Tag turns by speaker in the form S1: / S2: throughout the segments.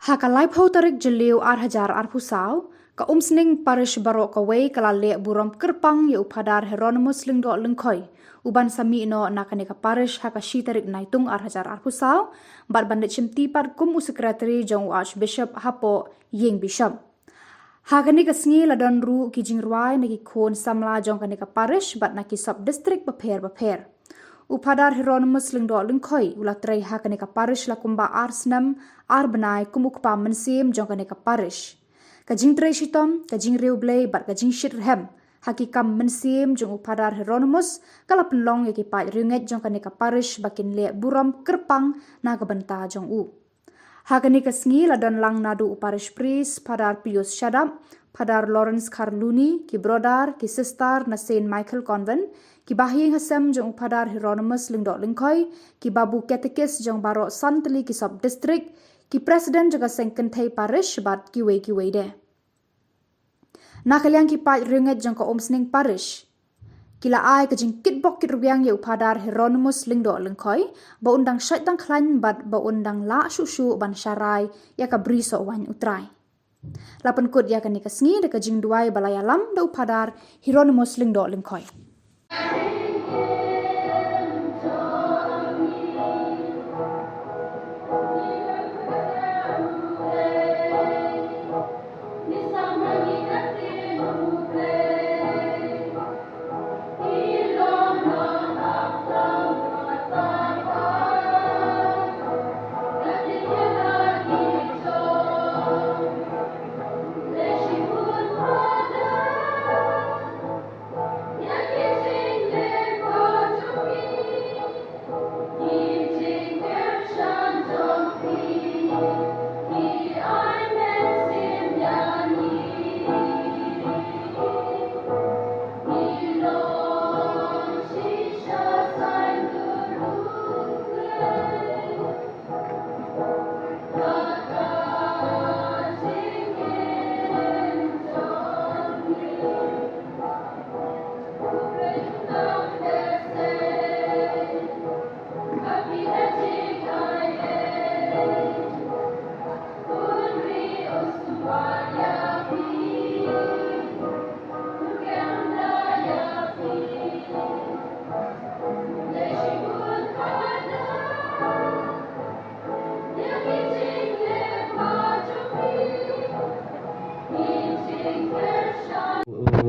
S1: Hakalai pau tarik jeliu arhajar arpusau, ka umsning parish barok kawai kalale buram kerpang ya upadar Hieronymus lingdo lingkoi. Uban sami ino nakane ka parish hakashi tarik naitung arhajar arpusau, bat bandit cimti par kum sekretari jong Archbishop hapo ying bishop. Hakani ka sngi ladon ru ki jingruai naki kon samla jong kane ka parish bat naki sub district baper. Upadar Hieronymus lingdo lingkoi ulatrai hakane ka parish la kumba arsnam arbenai kumukpa mensim jong kane ka parish. Ka jingtrai shitom, ka jingreu blay bat ka jingshit rehem. Hakikam mensim jong upadar Hieronymus kala penlong yaki pat ringet jong kane ka parish bakin le buram kerpang na benta jong u. Hakani ka sngi ladon lang nadu uparish priest padar Pius Shadap, padar Lawrence Carluni, ki brodar, ki sister na Saint Michael Convent, ki bahing hasem jong upadar Hieronymus lingdo lingkoi, ki babu katekis jong baro santli ki sub district, ki presiden jaga sengkentai parish bat ki wei de. Nakaliang ki pat ringet jong ka omsning parish. Kila ai ka jing kitbok kitrubiang ye upadar Hieronymus lingdo lingkoi, ba undang syaitan klan bat ba undang la shushu ban syarai ya ka briso wan utrai. Lapan kut ya ka ni kasngi de ka jing duai balayalam da upadar Hieronymus lingdo lingkoi.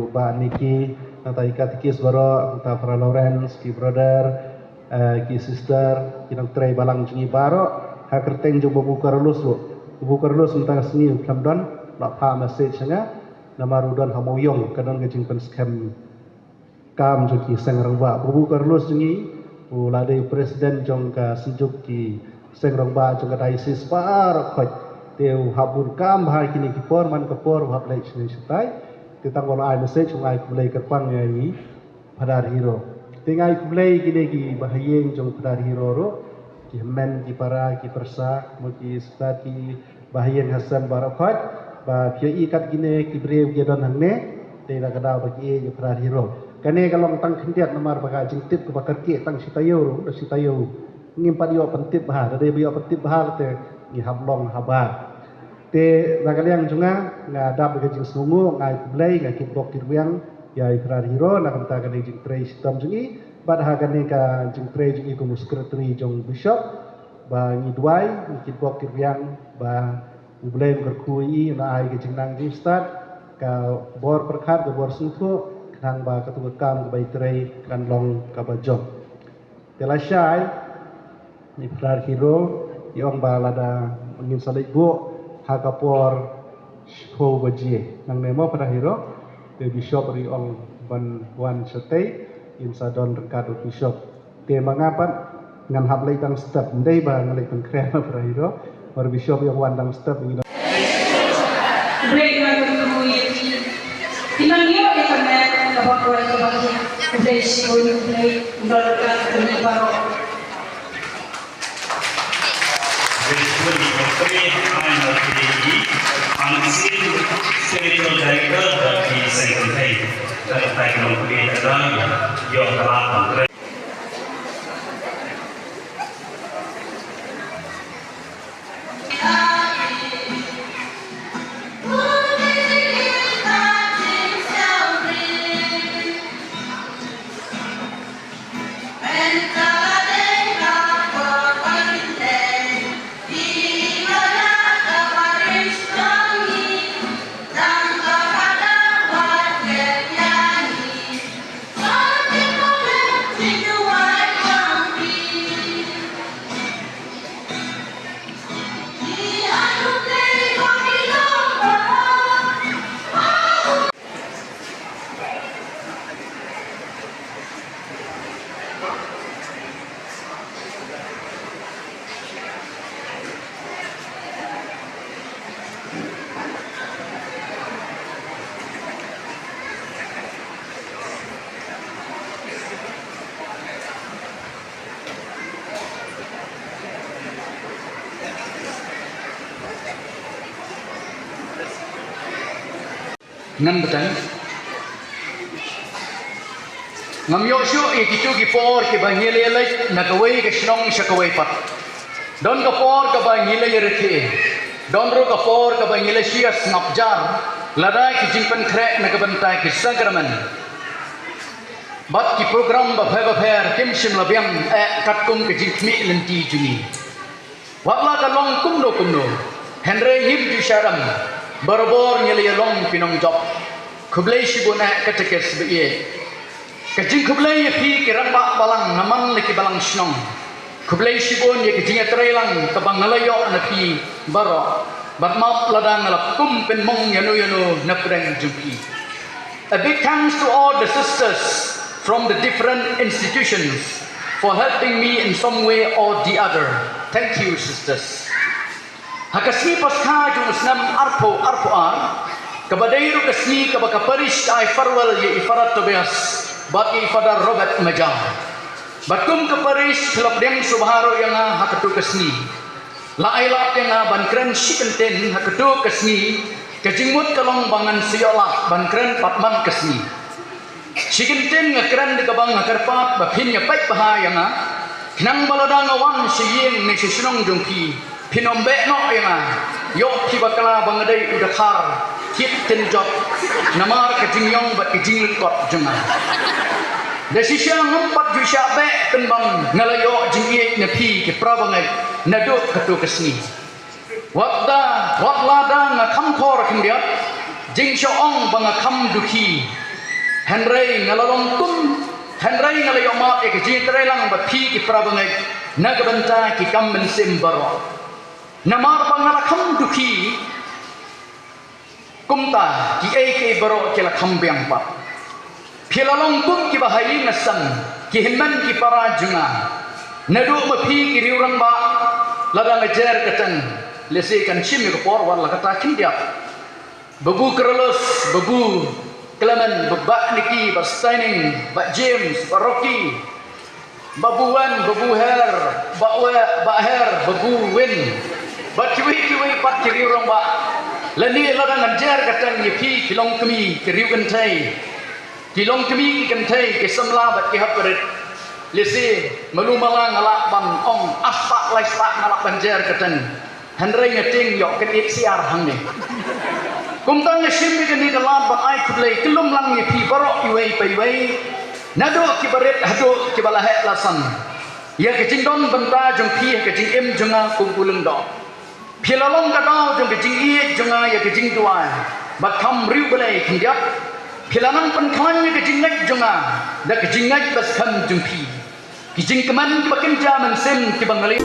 S2: Pak Niki, nanti katekis baro, nanti para Lawrence, ki brother, ki sister, ki nang tray balang jungi baro, hakerteng jo buka relus tentang seni Plamdon, nak pa message nya, nama rudan hamoyong, kadang ngejing pen scam kam jo ki sengrangba, buka relus jungi, ulade presiden jong ka sejuk ki sengrangba jong ka diocese baro khoj, teu habur kam bahar kini ki por man ka por hab lek sini setai. Kita kalau ai message ngai kulai kerpang ni padar hero. Tingai kulai gini ki bahayeng jong padar hero ro ki men ki para ki persa muki start ki bahayeng hasan barakat ba pia ikat gini ki brev ki don hangne te la kada ba ki je padar hero. Kane kalau tang khintiat namar ba jing tip ba karke tang sitayo ro da sitayo ngim padio pentip ba da bio pentip ba te ni hablong habar. Te nakaliang junga nga dap ga jing sungu ngai kublai nga kitbok kirwiang ya ikrar hero na kamta ka jing tray sistem jungi bad ha gani ka jing tray jungi ko secretary jong bishop ba ni duai ni kitbok kirwiang ba kublai berkui na ai ga jing nang jing start ka bor perkhat ka bor sungthu nang ba ka tu kam ka bai tray kan long ka ba job tela syai ni ikrar hero yong ba lada ngin salik bu hakapor ho baji nang nemo pada hero the bishop ri ong ban wan setei in sadon rekado bishop te mangapat ngan hab lai tang step ndai ba ngalai tang krea pada hero or bishop yang wan tang step ngi
S3: break ma ko yeti tinang yo e kana ka ba ko ko ba ko dei shi ko ni play ndol ka ni baro
S4: Spiritual director dari Secretary dari Teknologi dan yang telah
S5: Ngan betan. Ngam yo shu kitu ki por ki bangile lek nakawai ke snong shakawai pat. Don ka por ka bangile yerke. Don ro ka por ka bangile shia snapjar. Ladai ki jingpan krek nakabantai ki sagraman. Bat ki program ba pher kim sim labiam katkum ke jingmi lenti juni. Watla ka long kumno. Henry him ju sharam. Barabor nyele long pinong job. Kublai shibuna katekes biye. Kajing kublai ye pi ki ramba balang naman le ki balang snong. Kublai shibun ye ki jinga trailang ka bang ngalayo na pi baro. Bat map ladang ngalap kum pen mong yano na preng jumpi. A big thanks to all the sisters from the different institutions for helping me in some way or the other. Thank you, sisters. Hakasni paskha jung snam arpo ar. Kabadairu kasni kabakaparish ay farwal ye ifarat tobias. Baki Father Robert Majang. Batum kaparish kelabdeng subharo yang hakatu kasni. Lailat yang bankren shikenten hakatu kasni. Kajingmut kalong bangan siyola bankren patman kasni. Shikenten ngakren di kabang ngakarpat bapin ya baik bahaya nga. Kinang baladang awan siyeng ni sisunong jungki. Pinombe no yang yok kibakala bangadai udakar. Kip tenjot namar kajingyong bat kajinglengkot jengah. Desisya ngumpat jusya be penbang ngalayo jingiek nepi ke prabangai naduk katu kesni. Watla ngakam kor kendiat jing syoong bangakam duki. Henry ngalalong kum Henry ngalayo mat ke jing terelang bat pi ke prabangai nagabanta ki kam mensim baro. Namar bangalakam duki kumta ki eke baro kila kambiang pat. Pilalong kum ki bahai nasang ki himman ki para junga. Nadu mapi ki riurang ba lada ngajar katan lese kan sim ki por wala kata kindiap. Babu kerelus babu kelaman babak niki bastaining bak James Rocky babuan babu her ba her babu win bat kiwi pat ki riurang ba. Lani ladang ngajar katan ngipi kilong kemi ki riugan tai. Kilong kemi kan tai ke semla bat ki hapret. Lesi malumalang ngalak ban ong asak laisa ngalak banjar katan. Henry ngating yok ken it siar hang ni. Kumtang ngesim ni ni dalam ban ai kudlei kelum lang ngipi barok iwei paiwei. Nado ki baret hado ki balahet lasan. Ya ke jingdon benta jong pi ke jing em jonga kumpuleng do. Pilalong kadau jong kejing iye jonga ya kejing tuai. Bat kam riu belai kendiap. Pilanang penklannya kejing ngai jonga. Da kejing ngai bas kam jong pi. Kejing keman ki bakin jaman sen ki bangali.